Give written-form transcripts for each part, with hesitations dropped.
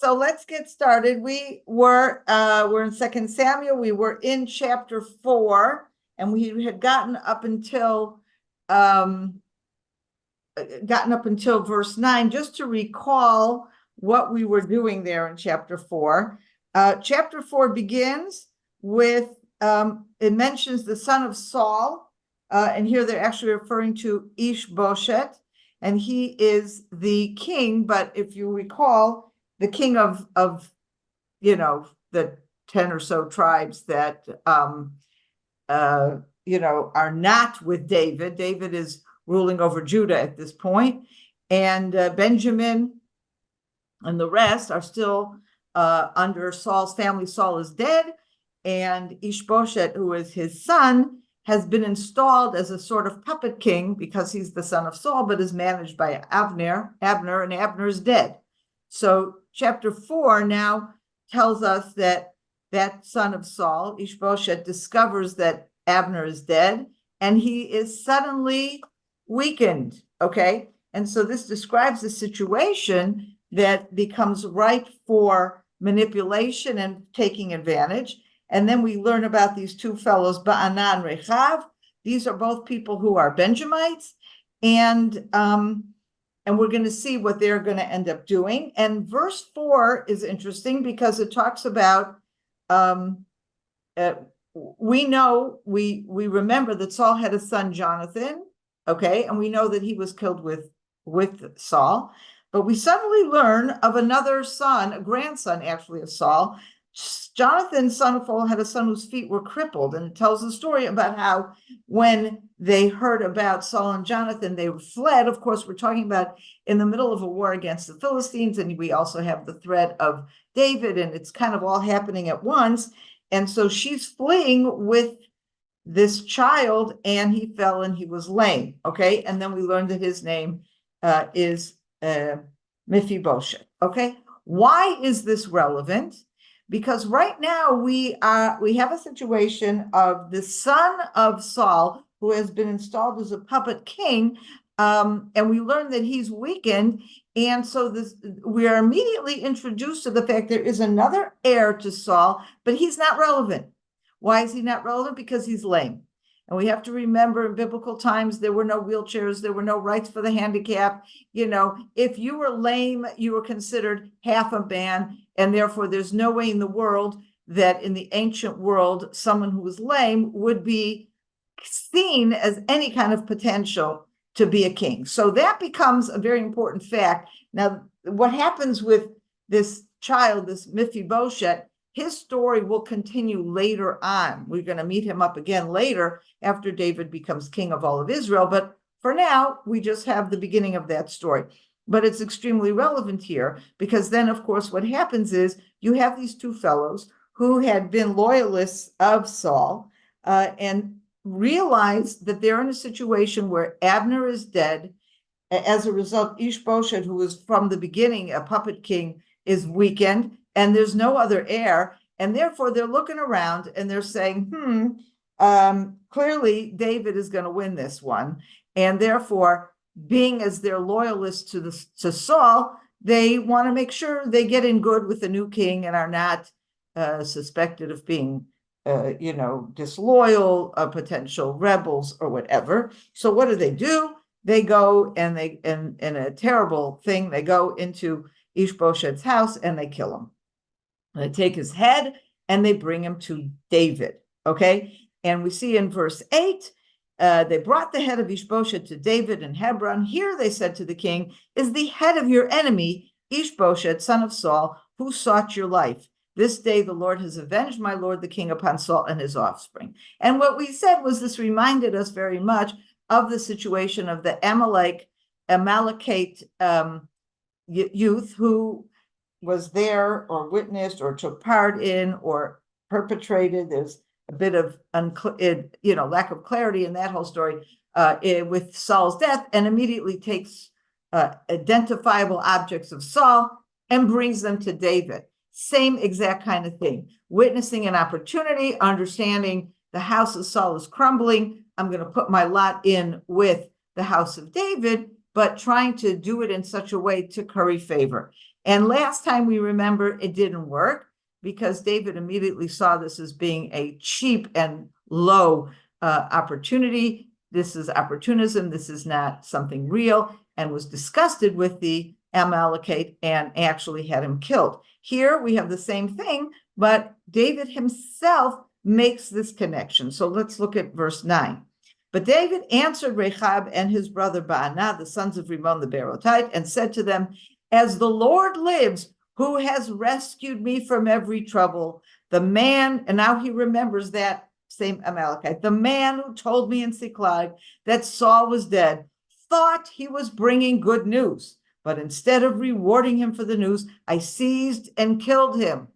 so let's get started. We're in 2 Samuel. We were in chapter 4, and we had gotten up until verse 9, just to recall what we were doing there in chapter 4. Chapter 4 begins with, it mentions the son of Saul, and here they're actually referring to Ishbosheth, and he is the king, but if you recall, the king of the 10 or so tribes that are not with David. David is ruling over Judah at this point, and Benjamin and the rest are still under Saul's family. Saul is dead, and Ishbosheth, who is his son, has been installed as a sort of puppet king because he's the son of Saul, but is managed by Abner, and Abner is dead. So chapter 4 now tells us that son of Saul, Ishbosheth, discovers that Abner is dead, and he is suddenly weakened, okay? And so this describes a situation that becomes ripe for manipulation and taking advantage. And then we learn about these two fellows, Ba'ana and Rechav. These are both people who are Benjamites, and we're going to see what they're going to end up doing. And verse 4 is interesting because it talks about, we remember that Saul had a son, Jonathan, okay, and we know that he was killed with Saul. But we suddenly learn of another son, a grandson actually of Saul. Jonathan, son of Saul, had a son whose feet were crippled, and it tells the story about how when they heard about Saul and Jonathan, they fled. Of course, we're talking about in the middle of a war against the Philistines, and we also have the threat of David, and it's kind of all happening at once. And so she's fleeing with this child, and he fell and he was lame, okay? And then we learned that his name is Mephibosheth, okay? Why is this relevant? Because right now we have a situation of the son of Saul who has been installed as a puppet king, and we learn that he's weakened, and so we are immediately introduced to the fact there is another heir to Saul, but he's not relevant. Why is he not relevant? Because he's lame. And we have to remember in biblical times, there were no wheelchairs, there were no rights for the handicapped. If you were lame, you were considered half a man, and therefore there's no way in the world that in the ancient world, someone who was lame would be seen as any kind of potential to be a king. So that becomes a very important fact. Now, what happens with this child, this Mephibosheth, his story will continue later on. We're going to meet him up again later after David becomes king of all of Israel. But for now, we just have the beginning of that story. But it's extremely relevant here because then, of course, what happens is you have these two fellows who had been loyalists of Saul and realize that they're in a situation where Abner is dead. As a result, Ishbosheth, who was from the beginning a puppet king, is weakened, and there's no other heir, and therefore they're looking around and they're saying, clearly David is going to win this one, and therefore, being as they're loyalists to Saul, they want to make sure they get in good with the new king and are not suspected of being, disloyal, potential rebels or whatever. So what do? They go and in a terrible thing, they go into Ishbosheth's house and they kill him. They take his head and they bring him to David, okay? And we see in verse 8, they brought the head of Ishbosheth to David in Hebron. Here, they said to the king, is the head of your enemy, Ishbosheth, son of Saul, who sought your life. This day the Lord has avenged my lord the king upon Saul and his offspring. And what we said was this reminded us very much of the situation of the Amalekite youth who was there or witnessed or took part in or perpetrated. There's a bit of lack of clarity in that whole story with Saul's death, and immediately takes identifiable objects of Saul and brings them to David. Same exact kind of thing. Witnessing an opportunity, understanding the house of Saul is crumbling. I'm going to put my lot in with the house of David, but trying to do it in such a way to curry favor. And last time we remember it didn't work because David immediately saw this as being a cheap and low opportunity. This is opportunism. This is not something real, and was disgusted with the Amalekite and actually had him killed. Here we have the same thing, but David himself makes this connection. So let's look at verse 9. But David answered Rechab and his brother Baanah, the sons of Rimmon the Beerothite, and said to them, as the Lord lives, who has rescued me from every trouble, the man, and now he remembers that same Amalekite, the man who told me in Siklag that Saul was dead, thought he was bringing good news. But instead of rewarding him for the news, I seized and killed him.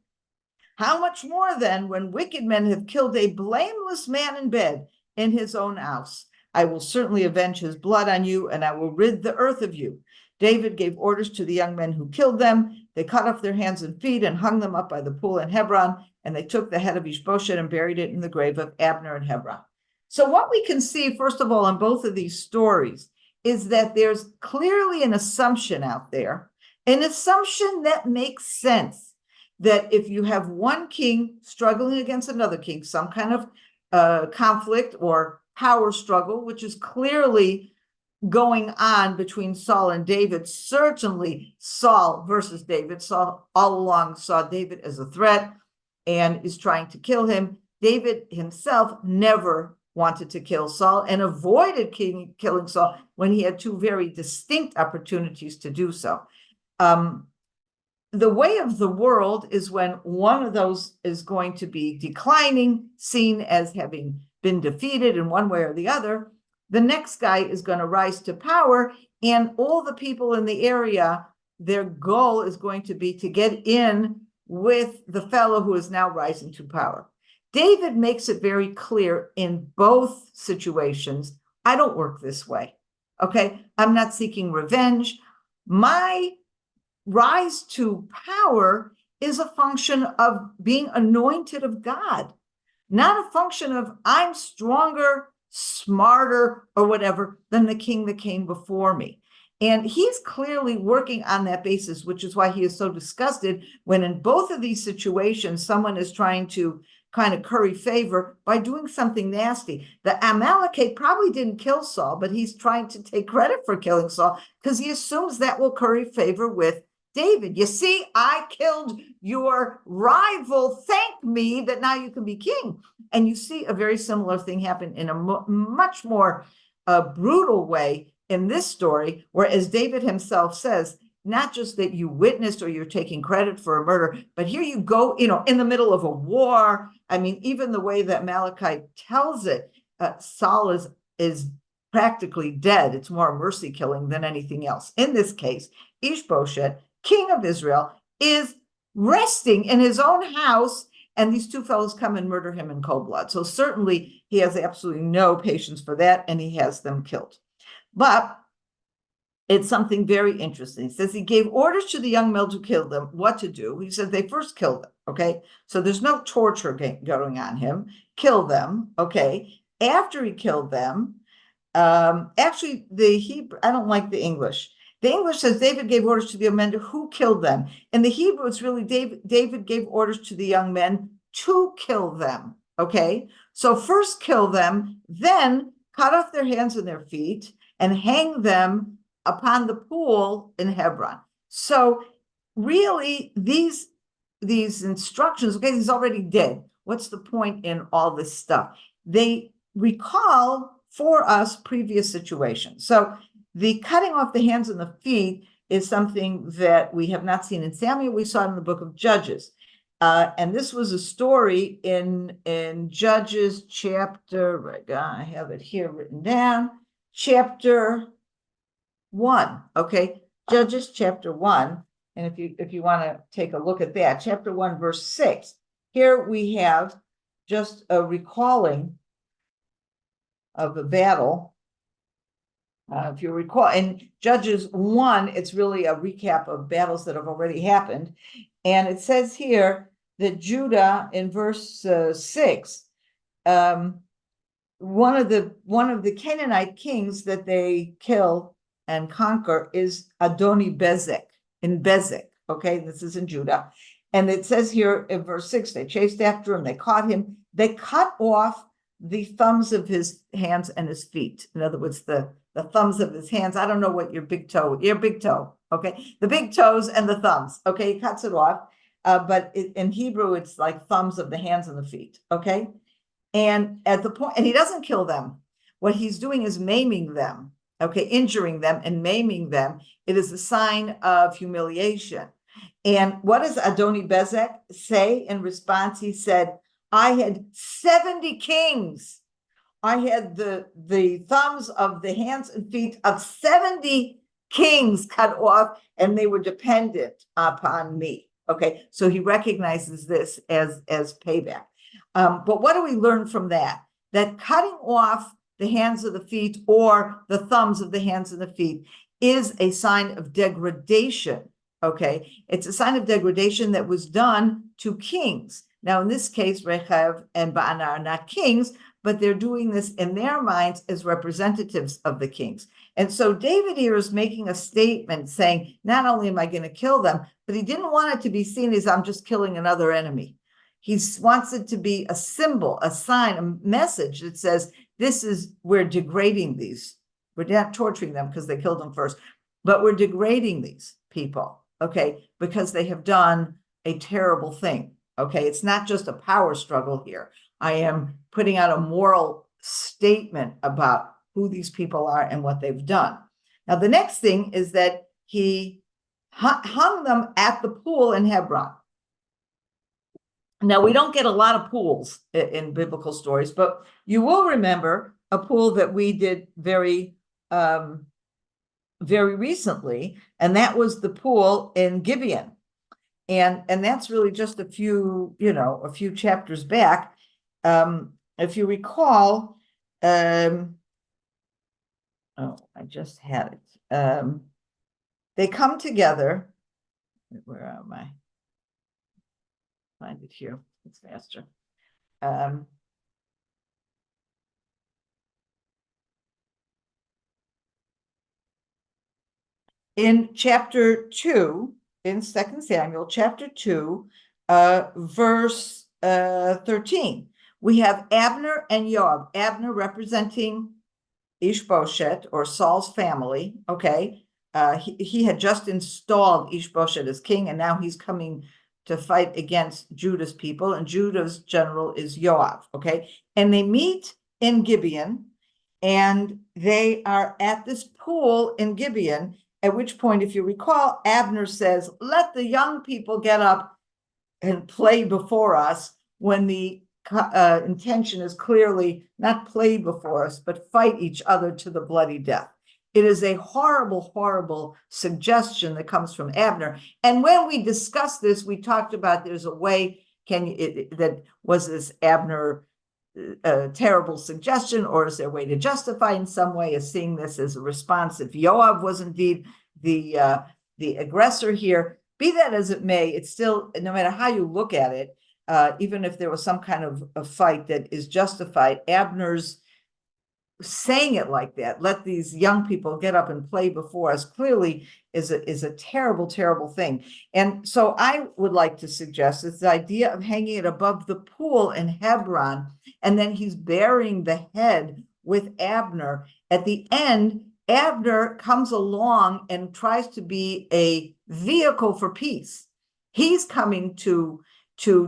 How much more then when wicked men have killed a blameless man in bed in his own house? I will certainly avenge his blood on you, and I will rid the earth of you. David gave orders to the young men who killed them. They cut off their hands and feet and hung them up by the pool in Hebron, and they took the head of Ishbosheth and buried it in the grave of Abner in Hebron. So what we can see, first of all, in both of these stories is that there's clearly an assumption out there, an assumption that makes sense, that if you have one king struggling against another king, some kind of conflict or power struggle, which is clearly going on between Saul and David, certainly Saul versus David. Saul all along saw David as a threat and is trying to kill him. David himself never wanted to kill Saul and avoided killing Saul when he had two very distinct opportunities to do so. The way of the world is when one of those is going to be declining, seen as having been defeated in one way or the other. The next guy is going to rise to power, and all the people in the area, their goal is going to be to get in with the fellow who is now rising to power. David makes it very clear in both situations, I don't work this way, okay? I'm not seeking revenge. My rise to power is a function of being anointed of God, not a function of I'm stronger, smarter, or whatever than the king that came before me. And he's clearly working on that basis, which is why he is so disgusted when in both of these situations, someone is trying to kind of curry favor by doing something nasty. The Amalekite probably didn't kill Saul, but he's trying to take credit for killing Saul because he assumes that will curry favor with David. You see, I killed your rival. Thank me that now you can be king. And you see a very similar thing happen in a much more brutal way in this story, where, as David himself says, not just that you witnessed or you're taking credit for a murder, but here you go, in the middle of a war. I mean, even the way that Malachi tells it, Saul is practically dead. It's more a mercy killing than anything else. In this case, Ishbosheth, king of Israel, is resting in his own house, and these two fellows come and murder him in cold blood. So certainly he has absolutely no patience for that, and he has them killed. But it's something very interesting. He says he gave orders to the young men to kill them, what to do. He said they first killed them, okay? So there's no torture going on him. Kill them, okay? After he killed them, actually the Hebrew, I don't like the English. The English says David gave orders to the young men who killed them. In the Hebrew, it's really David gave orders to the young men to kill them, okay? So first kill them, then cut off their hands and their feet and hang them upon the pool in Hebron. So really these instructions, okay, he's already dead. What's the point in all this stuff? They recall for us previous situations. So the cutting off the hands and the feet is something that we have not seen in Samuel. We saw it in the book of Judges. And this was a story in Judges chapter, I have it here written down, chapter 1, okay? Judges chapter 1. And if you want to take a look at that, chapter 1, verse 6. Here we have just a recalling of the battle. If you recall, in Judges 1, it's really a recap of battles that have already happened. And it says here that Judah, in verse 6, one of the Canaanite kings that they kill and conquer is Adoni-Bezek, in Bezek. Okay, this is in Judah. And it says here in verse 6, they chased after him, they caught him, they cut off the thumbs of his hands and his feet. In other words, the thumbs of his hands. I don't know what your big toe, okay? The big toes and the thumbs, okay? He cuts it off. But in Hebrew, it's like thumbs of the hands and the feet, okay? And at the point, and he doesn't kill them. What he's doing is maiming them, okay? Injuring them and maiming them. It is a sign of humiliation. And what does Adoni-Bezek say in response? He said, I had 70 kings. I had the thumbs of the hands and feet of 70 kings cut off, and they were dependent upon me. Okay, so he recognizes this as payback. But what do we learn from that? That cutting off the hands of the feet or the thumbs of the hands and the feet is a sign of degradation. Okay, it's a sign of degradation that was done to kings. Now, in this case, Rechav and Baana are not kings, but they're doing this in their minds as representatives of the kings. And so David here is making a statement saying, not only am I going to kill them, but he didn't want it to be seen as I'm just killing another enemy. He wants it to be a symbol, a sign, a message that says, we're degrading these. We're not torturing them because they killed them first, but we're degrading these people, okay, because they have done a terrible thing. Okay, it's not just a power struggle here. I am putting out a moral statement about who these people are and what they've done. Now, the next thing is that he hung them at the pool in Hebron. Now, we don't get a lot of pools in biblical stories, but you will remember a pool that we did very recently, and that was the pool in Gibeon. And that's really just a few chapters back. If you recall, I just had it. They come together. Where am I? Find it here. It's faster. In chapter 2, in 2 Samuel, chapter 2, verse 13, we have Abner and Yoab. Abner representing Ishbosheth, or Saul's family, okay? He had just installed Ishbosheth as king, and now he's coming to fight against Judah's people, and Judah's general is Yoab, okay? And they meet in Gibeon, and they are at this pool in Gibeon, at which point, if you recall, Abner says, let the young people get up and play before us, when the intention is clearly not play before us, but fight each other to the bloody death. It is a horrible, horrible suggestion that comes from Abner. And when we discussed this, we talked about there's a way, that was this Abner a terrible suggestion, or is there a way to justify in some way as seeing this as a response if Yoab was indeed the aggressor here? Be that as it may, it's still, no matter how you look at it, even if there was some kind of a fight that is justified, Abner's saying it like that, let these young people get up and play before us, clearly is a terrible, terrible thing. And so I would like to suggest this idea of hanging it above the pool in Hebron, and then he's burying the head with Abner. At the end, Abner comes along and tries to be a vehicle for peace. He's coming to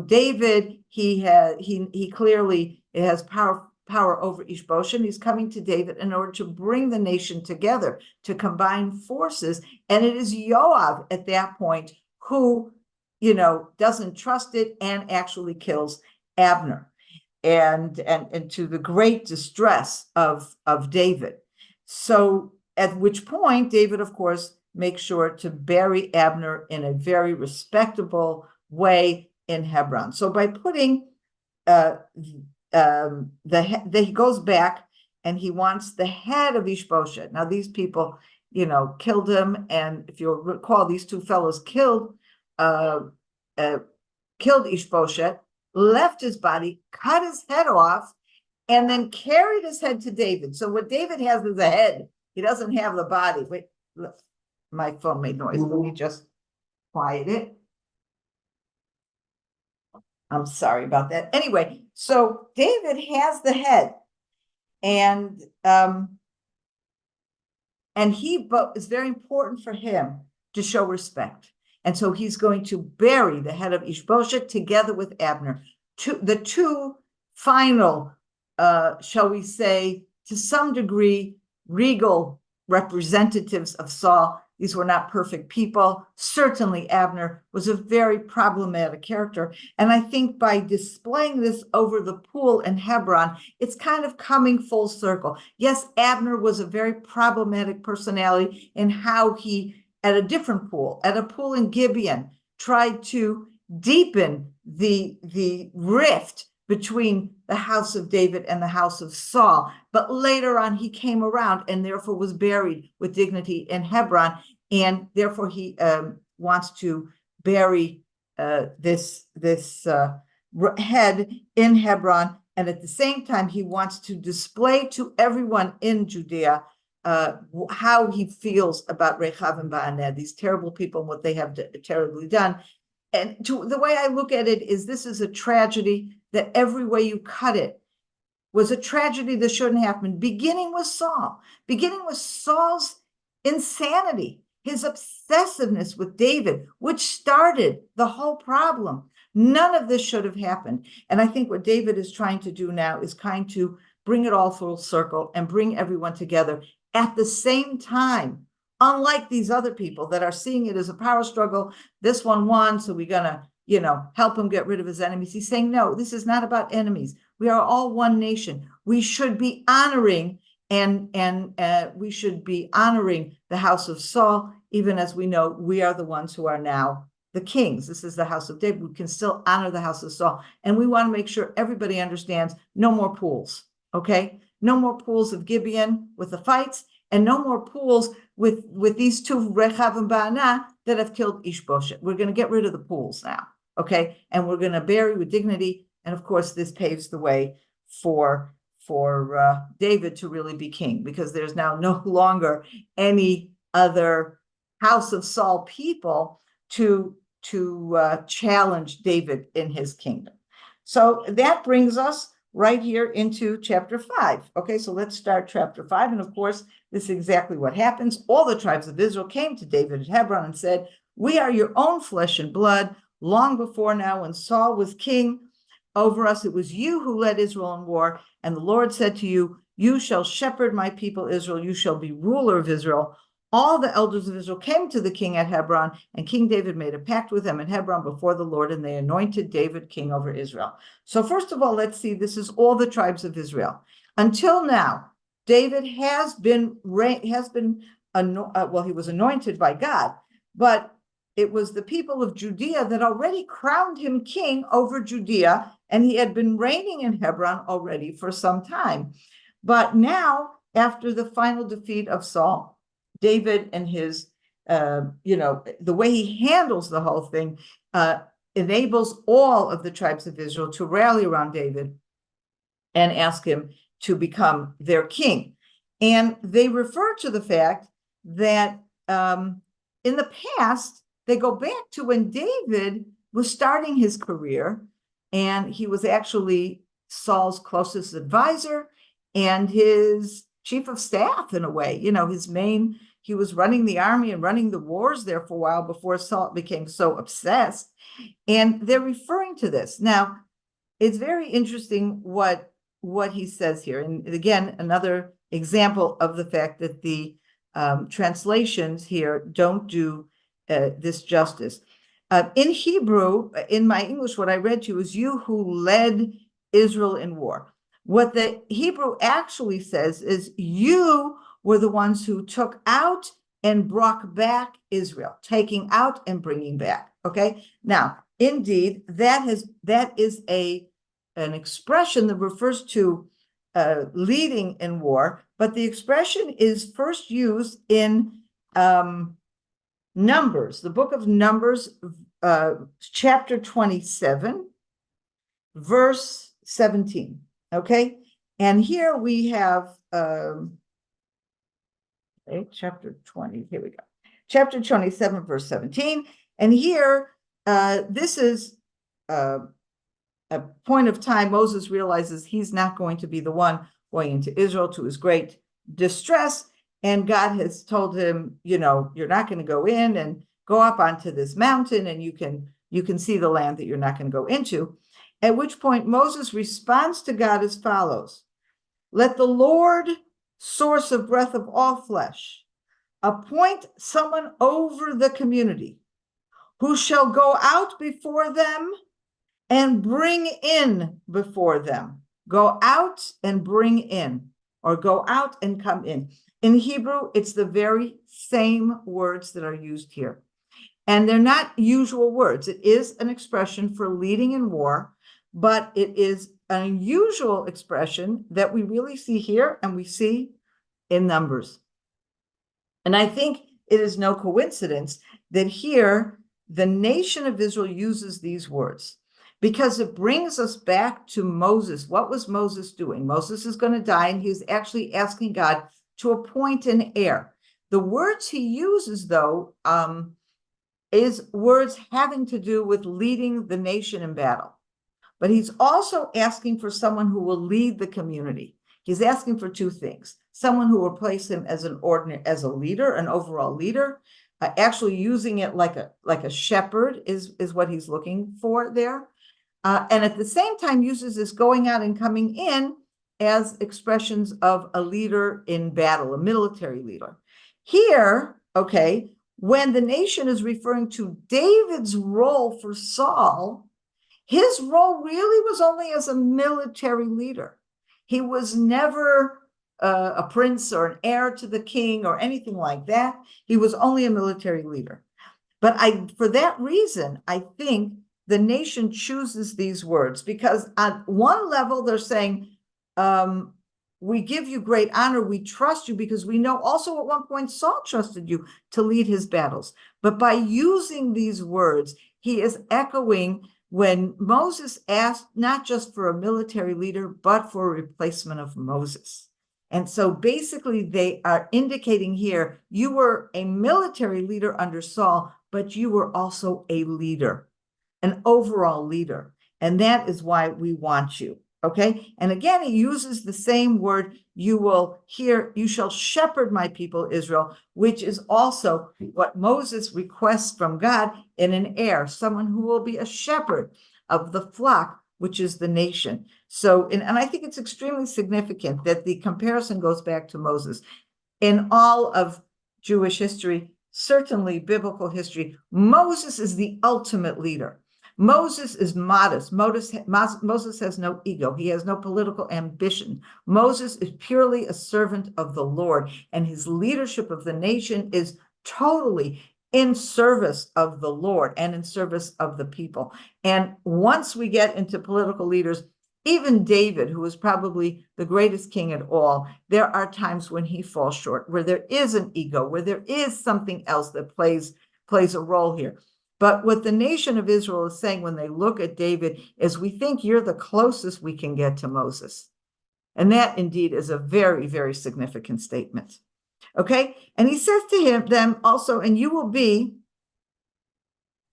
David. He clearly has power over Ishbosheth. He's coming to David in order to bring the nation together, to combine forces. And it is Yoab at that point who, doesn't trust it and actually kills Abner, and to the great distress of David. So at which point, David, of course, makes sure to bury Abner in a very respectable way in Hebron. So by putting he goes back and he wants the head of Ishbosheth. Now, these people, killed him. And if you'll recall, these two fellows killed Ishbosheth, left his body, cut his head off, and then carried his head to David. So what David has is a head He doesn't have the body. Wait, look, my phone made noise. Let me just quiet it. I'm sorry about that. Anyway, so David has the head, and but it's very important for him to show respect. And so he's going to bury the head of Ishbosheth together with Abner. The two final, shall we say, to some degree, regal representatives of Saul. These were not perfect people. Certainly, Abner was a very problematic character. And I think by displaying this over the pool in Hebron, it's kind of coming full circle. Yes, Abner was a very problematic personality in how he, at a different pool, at a pool in Gibeon, tried to deepen the rift between the house of David and the house of Saul. But later on, he came around and therefore was buried with dignity in Hebron. And therefore, he wants to bury this head in Hebron. And at the same time, he wants to display to everyone in Judea how he feels about Rechav and Ba'aneh, these terrible people and what they have terribly done. And the way I look at it is this is a tragedy that every way you cut it was a tragedy that shouldn't happen, beginning with Saul, beginning with Saul's insanity, his obsessiveness with David, which started the whole problem. None of this should have happened. And I think what David is trying to do now is kind to bring it all full circle and bring everyone together at the same time. Unlike these other people that are seeing it as a power struggle, this one won, so we're going to, help him get rid of his enemies. He's saying, no, this is not about enemies. We are all one nation. We should be honoring we should be honoring the house of Saul, even as we know we are the ones who are now the kings. This is the house of David. We can still honor the house of Saul. And we want to make sure everybody understands no more pools, okay? No more pools of Gibeon with the fights, and no more pools with these two Rechav and Ba'anah that have killed Ishbosheth. We're going to get rid of the pools now, okay? And we're going to bury with dignity. And of course, this paves the way for David to really be king, because there's now no longer any other house of Saul people to challenge David in his kingdom. So that brings us right here into chapter 5. Okay, so let's start chapter 5. And of course, this is exactly what happens. All the tribes of Israel came to David at Hebron and said, "We are your own flesh and blood. Long before now, when Saul was king over us, it was you who led Israel in war. And the Lord said to you, you shall shepherd my people Israel. You shall be ruler of Israel." All the elders of Israel came to the king at Hebron, and King David made a pact with them in Hebron before the Lord, and they anointed David king over Israel. So first of all, let's see, this is all the tribes of Israel. Until now, David he was anointed by God, but it was the people of Judea that already crowned him king over Judea, and he had been reigning in Hebron already for some time. But now, after the final defeat of Saul, David and his, the way he handles the whole thing enables all of the tribes of Israel to rally around David and ask him to become their king. And they refer to the fact that in the past, they go back to when David was starting his career, and he was actually Saul's closest advisor and his chief of staff in a way, he was running the army and running the wars there for a while before Saul became so obsessed. And they're referring to this. Now, it's very interesting what he says here. And again, another example of the fact that the translations here don't do this justice. In Hebrew, in my English, what I read to you is you who led Israel in war. What the Hebrew actually says is you were the ones who took out and brought back Israel, taking out and bringing back. Okay. Now, indeed, that is an expression that refers to leading in war, but the expression is first used in Numbers, the book of Numbers, chapter 27, verse 17. Okay. And here we have Okay, chapter 20, here we go. Chapter 27, verse 17. And here, this is a point of time. Moses realizes he's not going to be the one going into Israel, to his great distress. And God has told him, you're not going to go in, and go up onto this mountain, and you can see the land that you're not going to go into. At which point Moses responds to God as follows: let the Lord, source of breath of all flesh, appoint someone over the community who shall go out before them and bring in before them. Go out and bring in, or go out and come in. In Hebrew, it's the very same words that are used here. And they're not usual words. It is an expression for leading in war, but it is an unusual expression that we really see here and we see in Numbers. And I think it is no coincidence that here the nation of Israel uses these words, because it brings us back to Moses. What was Moses doing? Moses is going to die, and he's actually asking God to appoint an heir. The words he uses, though, is words having to do with leading the nation in battle. But he's also asking for someone who will lead the community. He's asking for two things: someone who will place him as a leader, an overall leader, actually using it like a shepherd is what he's looking for there. And at the same time uses this going out and coming in as expressions of a leader in battle, a military leader. Here, okay, when the nation is referring to David's role for Saul, his role really was only as a military leader. He was never a prince or an heir to the king or anything like that. He was only a military leader. But for that reason, I think the nation chooses these words, because on one level they're saying, we give you great honor, we trust you, because we know also at one point Saul trusted you to lead his battles. But by using these words, he is echoing when Moses asked not just for a military leader, but for a replacement of Moses. And so basically they are indicating here, you were a military leader under Saul, but you were also a leader, an overall leader. And that is why we want you. Okay. And again, he uses the same word, you shall shepherd my people Israel, which is also what Moses requests from God in an heir, someone who will be a shepherd of the flock, which is the nation. So, and I think it's extremely significant that the comparison goes back to Moses. In all of Jewish history, certainly biblical history, Moses is the ultimate leader. Moses is modest. Moses has no ego. He has no political ambition. Moses is purely a servant of the Lord, and his leadership of the nation is totally in service of the Lord and in service of the people. And once we get into political leaders, even David, who is probably the greatest king at all, there are times when he falls short, where there is an ego, where there is something else that plays a role here. But what the nation of Israel is saying when they look at David is, we think you're the closest we can get to Moses. And that indeed is a very, very significant statement. Okay. And he says to them also, and you will be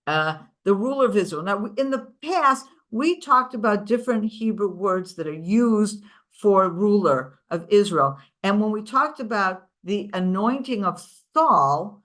the ruler of Israel. Now, in the past, we talked about different Hebrew words that are used for ruler of Israel. And when we talked about the anointing of Saul,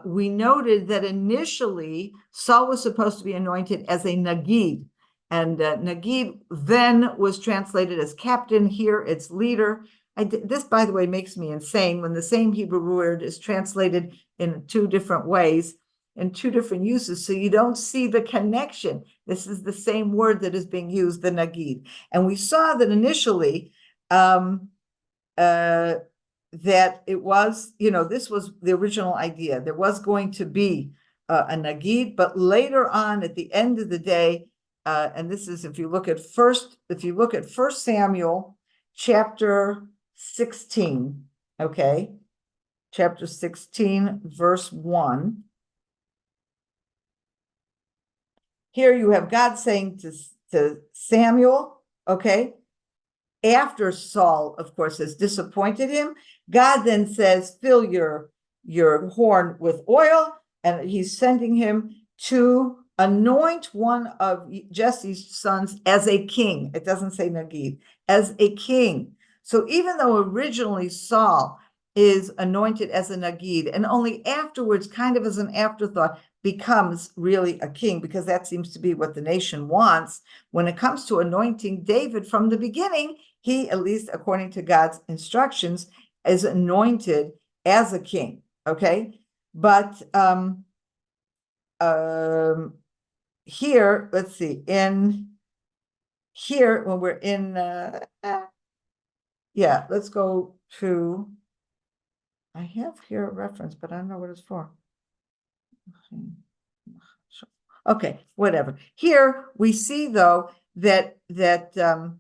we noted that initially Saul was supposed to be anointed as a Nagid, and Nagid then was translated as captain. Here it's leader. This, by the way, makes me insane when the same Hebrew word is translated in two different ways, in two different uses. So you don't see the connection. This is the same word that is being used, the Nagid. And we saw that initially, that it was, this was the original idea. There was going to be a Nagid, but later on at the end of the day, and this is, if you look at First Samuel chapter 16, okay, chapter 16, verse 1. Here you have God saying to Samuel, okay, after Saul, of course, has disappointed him, God then says, fill your horn with oil, and he's sending him to anoint one of Jesse's sons as a king. It doesn't say Nagid, as a king. So even though originally Saul is anointed as a Nagid, and only afterwards, kind of as an afterthought, becomes really a king, because that seems to be what the nation wants. When it comes to anointing David from the beginning, he, at least according to God's instructions, is anointed as a king. Okay, but here, let's see, in here, when we're in yeah, let's go to, I have here a reference, but I don't know what it's for. Okay, whatever. Here we see, though, that the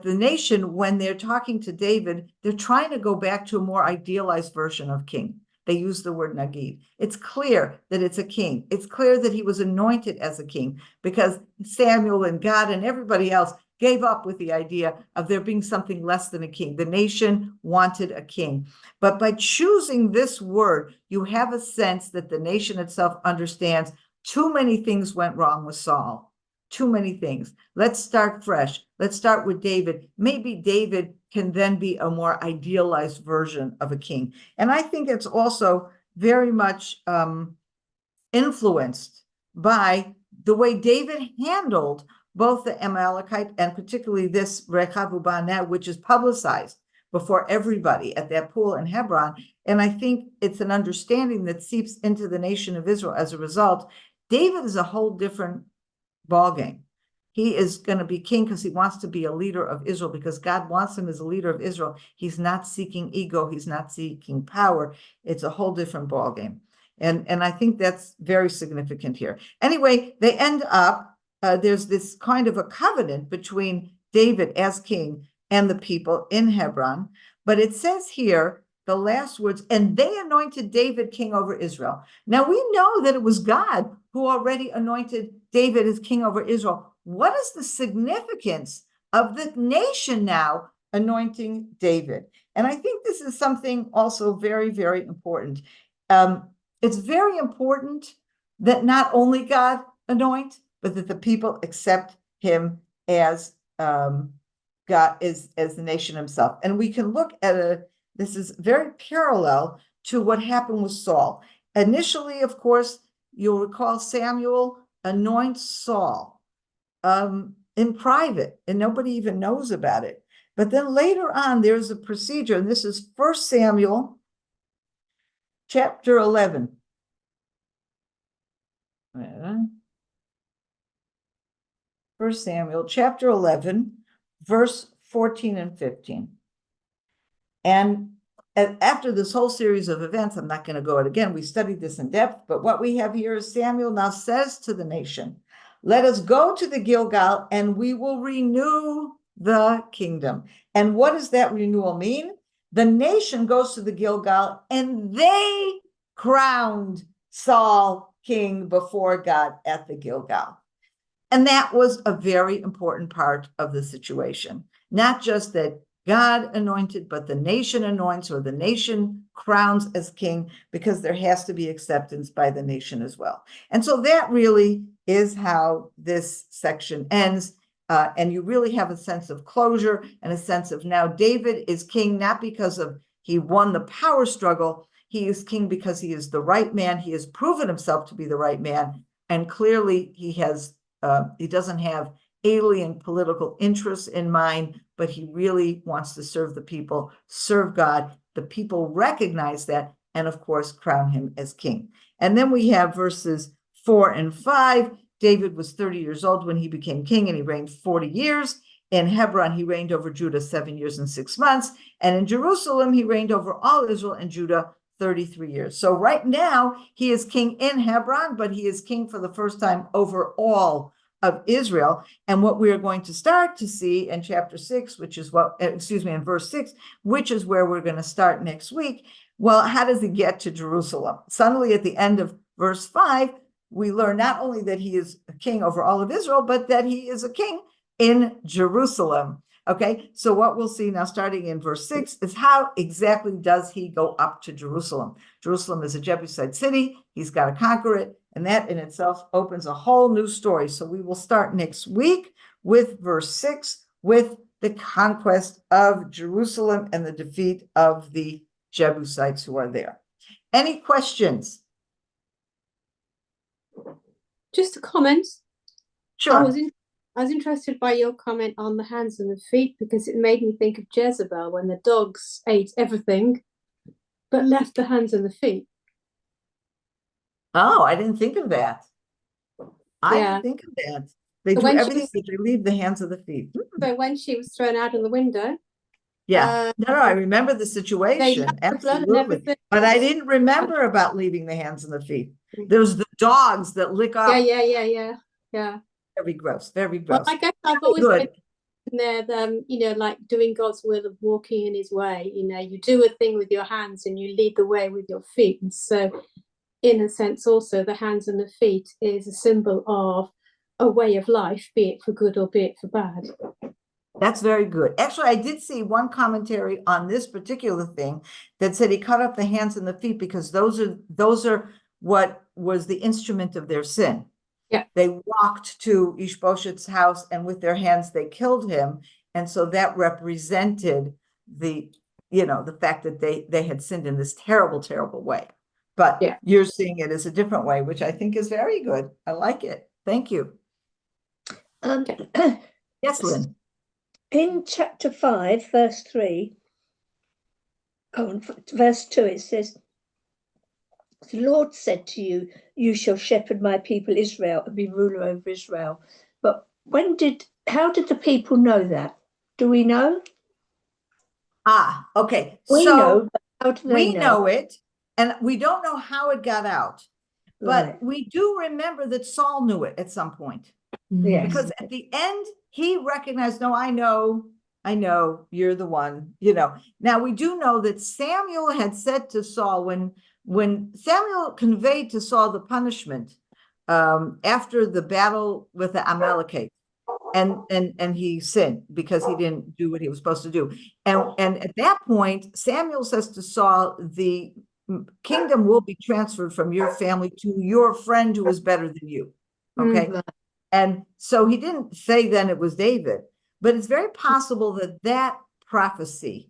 nation, when they're talking to David, they're trying to go back to a more idealized version of king. They use the word Nagid. It's clear that it's a king. It's clear that he was anointed as a king, because Samuel and God and everybody else gave up with the idea of there being something less than a king. The nation wanted a king. But by choosing this word, you have a sense that the nation itself understands too many things went wrong with Saul. Too many things. Let's start fresh. Let's start with David. Maybe David can then be a more idealized version of a king. And I think it's also very much influenced by the way David handled both the Amalekite and particularly this Rechav u'Baanah, which is publicized before everybody at that pool in Hebron. And I think it's an understanding that seeps into the nation of Israel as a result. David is a whole different ballgame. He is going to be king because he wants to be a leader of Israel, because God wants him as a leader of Israel. He's not seeking ego. He's not seeking power. It's a whole different ballgame. And I think that's very significant here. Anyway, they end up, there's this kind of a covenant between David as king and the people in Hebron. But it says here, the last words, and they anointed David king over Israel. Now we know that it was God who already anointed David as king over Israel. What is the significance of the nation now anointing David? And I think this is something also very, very important. It's very important that not only God anoint, but that the people accept him as God is, as the nation himself. And we can look at this is very parallel to what happened with Saul. Initially, of course, you'll recall Samuel anoints Saul in private, and nobody even knows about it. But then later on, there's a procedure, and this is 1 Samuel chapter 11. 1 Samuel chapter 11, verse 14 and 15. And after this whole series of events, I'm not going to go it again. We studied this in depth, but what we have here is Samuel now says to the nation, let us go to the Gilgal and we will renew the kingdom. And what does that renewal mean? The nation goes to the Gilgal and they crowned Saul king before God at the Gilgal. And that was a very important part of the situation. Not just that God anointed, but the nation anoints, or the nation crowns as king, because there has to be acceptance by the nation as well. And so that really is how this section ends. And you really have a sense of closure and a sense of now David is king, not because of he won the power struggle. He is king because he is the right man. He has proven himself to be the right man. And clearly he has, he doesn't have alien political interests in mind, but he really wants to serve the people, serve God. The people recognize that, and of course, crown him as king. And then we have verses 4 and 5. David was 30 years old when he became king, and he reigned 40 years. In Hebron, he reigned over Judah 7 years and 6 months. And in Jerusalem, he reigned over all Israel and Judah 33 years. So right now, he is king in Hebron, but he is king for the first time over all of Israel. And what we are going to start to see in chapter 6, which is what, in verse 6, which is where we're going to start next week. Well, how does he get to Jerusalem? Suddenly at the end of verse 5, we learn not only that he is a king over all of Israel, but that he is a king in Jerusalem. Okay, so what we'll see now, starting in verse 6, is how exactly does he go up to Jerusalem? Jerusalem is a Jebusite city. He's got to conquer it. And that in itself opens a whole new story. So we will start next week with verse 6, with the conquest of Jerusalem and the defeat of the Jebusites who are there. Any questions? Just a comment. Sure. I was interested by your comment on the hands and the feet, because it made me think of Jezebel when the dogs ate everything but left the hands and the feet. Oh, I didn't think of that. I Yeah. didn't think of that. They So do when everything, but they leave the hands of the feet. So when she was thrown out of the window, Yeah. No, I remember the they situation. left the blood and Absolutely. everything. But I didn't remember about leaving the hands and the feet. There's the dogs that lick up. Yeah. Very gross. Very Well, gross. I guess I've always Good. been there, like doing God's will of walking in his way. You do a thing with your hands and you lead the way with your feet. And so in a sense also the hands and the feet is a symbol of a way of life, be it for good or be it for bad. That's very good. Actually, I did see one commentary on this particular thing that said he cut off the hands and the feet because those are what was the instrument of their sin. Yeah. They walked to Ishbosheth's house and with their hands they killed him. And so that represented the fact that they had sinned in this terrible, terrible way. But you're seeing it as a different way, which I think is very good. I like it. Thank you. Yes, Lynn. In chapter 5, verse 3, verse 2, it says, the Lord said to you, you shall shepherd my people Israel and be ruler over Israel. But how did the people know that? Do we know? Okay. We know, but how do they we know it, and we don't know how it got out. But we do remember that Saul knew it at some point. Yes. Because at the end, he recognized, no, I know, you're the one, Now, we do know that Samuel had said to Saul, when Samuel conveyed to Saul the punishment after the battle with the Amalekites, and he sinned because he didn't do what he was supposed to do. And at that point, Samuel says to Saul, the kingdom will be transferred from your family to your friend who is better than you. Okay. Mm-hmm. And so he didn't say then it was David, but it's very possible that prophecy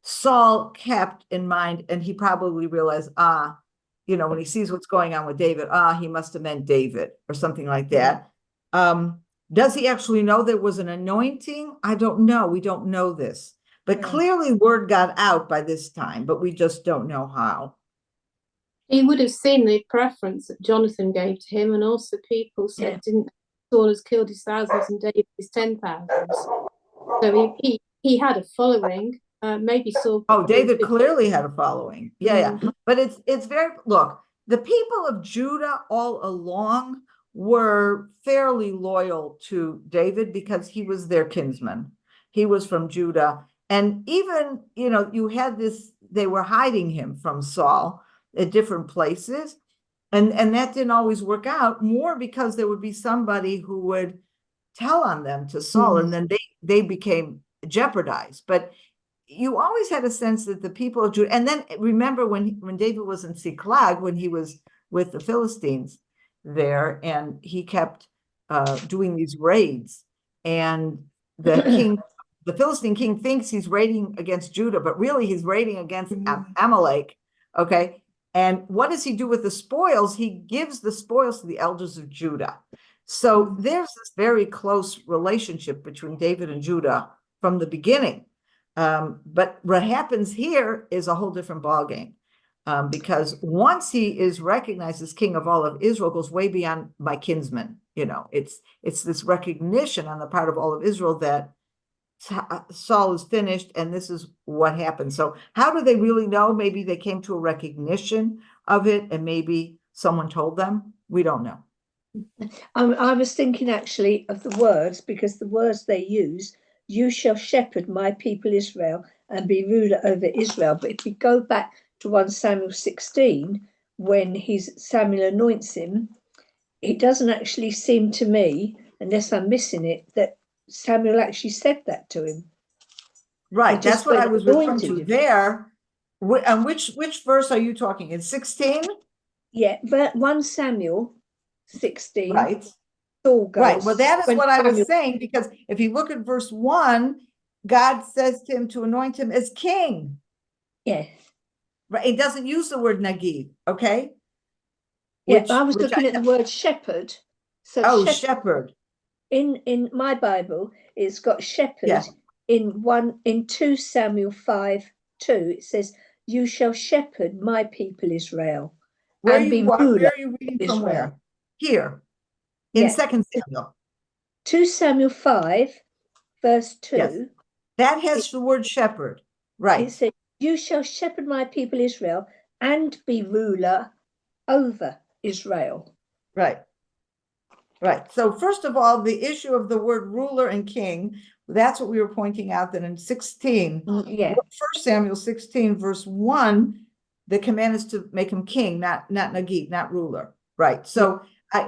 Saul kept in mind, and he probably realized, when he sees what's going on with David, he must have meant David or something like that. Does he actually know there was an anointing? I don't know. We don't know this, but clearly word got out by this time, but we just don't know how. He would have seen the preference that Jonathan gave to him, and also people said, didn't Saul has killed his thousands and David his 10,000. So he had a following. Maybe Saul. David clearly had a following. Yeah. But it's very, look, the people of Judah all along were fairly loyal to David because he was their kinsman. He was from Judah. And even, you had this, they were hiding him from Saul at different places. And that didn't always work out, more because there would be somebody who would tell on them to Saul, and then they became jeopardized. But you always had a sense that the people of Judah, and then remember when David was in Ziklag, when he was with the Philistines there, and he kept doing these raids, and the Philistine king thinks he's raiding against Judah, but really he's raiding against Amalek. Okay. And what does he do with the spoils? He gives the spoils to the elders of Judah. So there's this very close relationship between David and Judah from the beginning. But what happens here is a whole different ballgame. Because once he is recognized as king of all of Israel, goes way beyond my kinsmen. It's this recognition on the part of all of Israel that Saul is finished and this is what happened. So how do they really know? Maybe they came to a recognition of it and maybe someone told them. We don't know. I was thinking actually of the words, because the words they use, you shall shepherd my people Israel and be ruler over Israel. But if we go back to 1 Samuel 16, when Samuel anoints him, it doesn't actually seem to me, unless I'm missing it, that Samuel actually said that to him. Right, He just that's what I went was referring anointed to him. there. And which verse are you talking? In 16? Yeah, but 1 Samuel 16, Right, Saul goes. right. Well, that is when what I was Samuel- saying, because if you look at verse 1, God says to him to anoint him as king. Yeah, Right, it doesn't use the word Nagid, okay? yeah. I was which looking at the word shepherd. So Oh, shepherd, shepherd. in my Bible, it's got shepherd. Yeah. In 2 Samuel 5:2, it says, "You shall shepherd my people Israel." Where and are be you ruler where are you reading from? Israel. Where? Here. In Yeah. 2 Samuel. 2 Samuel 5, verse 2. Yes. That has the word shepherd. It Right. says, "You shall shepherd my people Israel and be ruler over Israel." Right. Right. So first of all, the issue of the word ruler and king, that's what we were pointing out, that in 16, Yeah. 1 Samuel 16, verse 1, the command is to make him king, not Nagid, not ruler. Right. So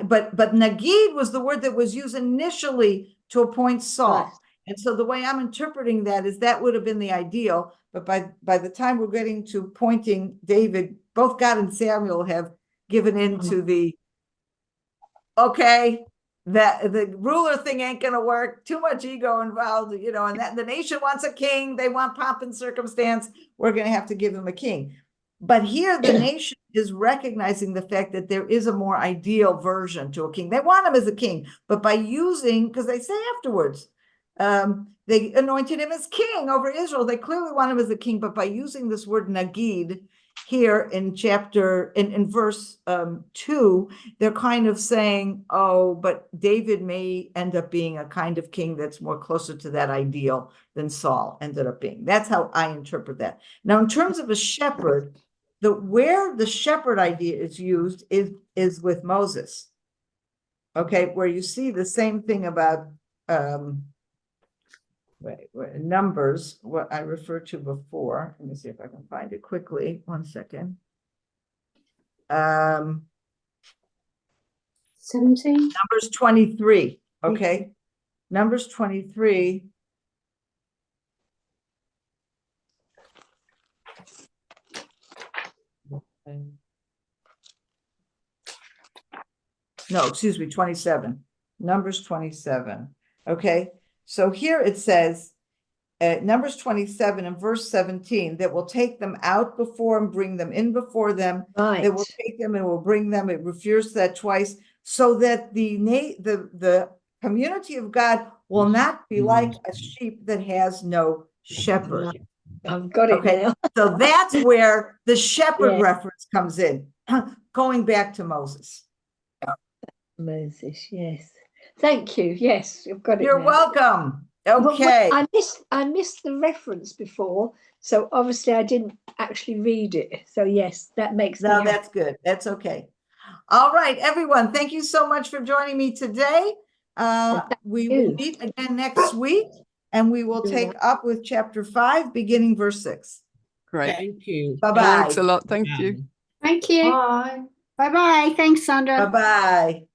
but Nagid was the word that was used initially to appoint Saul. Right. And so the way I'm interpreting that is that would have been the ideal. But by the time we're getting to pointing David, both God and Samuel have given into the, okay, that the ruler thing ain't gonna work, too much ego involved, and that the nation wants a king, they want pomp and circumstance, we're gonna have to give them a king. But here the nation is recognizing the fact that there is a more ideal version to a king. They want him as a king, but by using, because they say afterwards, they anointed him as king over Israel. They clearly want him as a king, but by using this word Nagid here in verse 2, they're kind of saying, oh, but David may end up being a kind of king that's more closer to that ideal than Saul ended up being. That's how I interpret that. Now, in terms of a shepherd, where the shepherd idea is used is with Moses. Okay, where you see the same thing about Numbers, what I referred to before. Let me see if I can find it quickly. 1 second. 17. Numbers 23. Okay. Numbers 23. No, excuse me, 27. Numbers 27. Okay. So here it says, Numbers 27 and verse 17, that will take them out before and bring them in before them. Right. That will take them and will bring them. It refers that twice, so that the community of God will not be like a sheep that has no shepherd. I've got it Okay, now. so that's where the shepherd Yeah. reference comes in, going back to Moses. Moses, yes. Thank you. Yes, I've got it You're now. welcome. Well, Okay. I missed the reference before, so obviously I didn't actually read it. So yes, that makes me No, happy. that's good. That's okay. All right, everyone. Thank you so much for joining me today. We will meet again next week, and we will take up with chapter 5, beginning verse 6. Great. Thank you. Bye-bye. Thanks a lot. Thank you. Thank you. Bye. Bye-bye. Thanks, Sondra. Bye-bye.